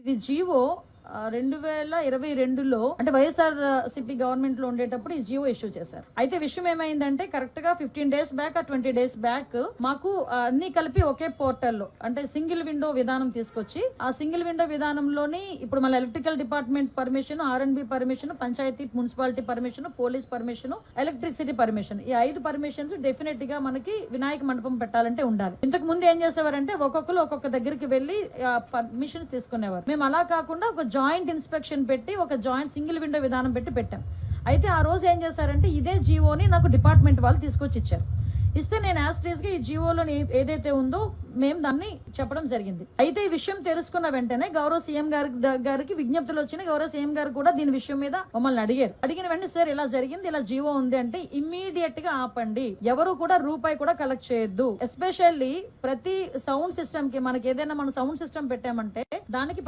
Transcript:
ఇది జీవో 2022లో అంటే YSR CP government లో ఉండేటప్పుడు ఈ జియో ఇష్యూ చేశారు. అయితే విషయం ఏమైందంటే కరెక్ట్ గా 15 days బ్యాక్ 20 days బ్యాక్ మాకు అన్ని కలిపి ఒకే పోర్టల్లో అంటే సింగిల్ విండో విధానం తీసుకొచ్చి ఆ సింగిల్ విండో విధానంలోని ఇప్పుడు మన electrical department permission, R&B permission, panchayat municipality permission, police permission, electricity permission, ఈ 5 పర్మిషన్స్ డెఫినెట్ గా మనకి వినాయక మండపం పెట్టాలంటే ఉండాలి. ఇంతకు ముందు ఏం చేసేవారంటే ఒక్కొక్కరు ఒక్కొక్క దగ్గరికి వెళ్లి పర్మిషన్ తీసుకునేవారు. మేము అలా కాకుండా ఒక జాయింట్ ఇన్స్పెక్షన్ పెట్టి ఒక జాయింట్ సింగిల్ విండో విధానం పెట్టాం. అయితే ఆ రోజు ఏం చేశారంటే ఇదే జీవోని నాకు డిపార్ట్మెంట్ వాళ్ళు తీసుకొచ్చి ఇచ్చారు. ఇస్తే నేను యాస్ట్రీస్ గా ఈ జీవోలో ఏదైతే ఉందో మేము దాన్ని చెప్పడం జరిగింది. అయితే ఈ విషయం తెలుసుకున్న వెంటనే గౌరవ సీఎం గారికి విజ్ఞప్తులు వచ్చినాయి. గౌరవ సీఎం గారు కూడా దీని విషయం మీద మమ్మల్ని అడిగిన వెంటనే సార్ ఇలా జరిగింది, ఇలా జీవో ఉంది అంటే ఇమ్మీడియట్ గా ఆపండి, ఎవరు కూడా రూపాయి కూడా కలెక్ట్ చేయొద్దు. ఎస్పెషల్లీ ప్రతి సౌండ్ సిస్టమ్ కి మనకి ఏదైనా మనం సౌండ్ సిస్టమ్ పెట్టామంటే దానికి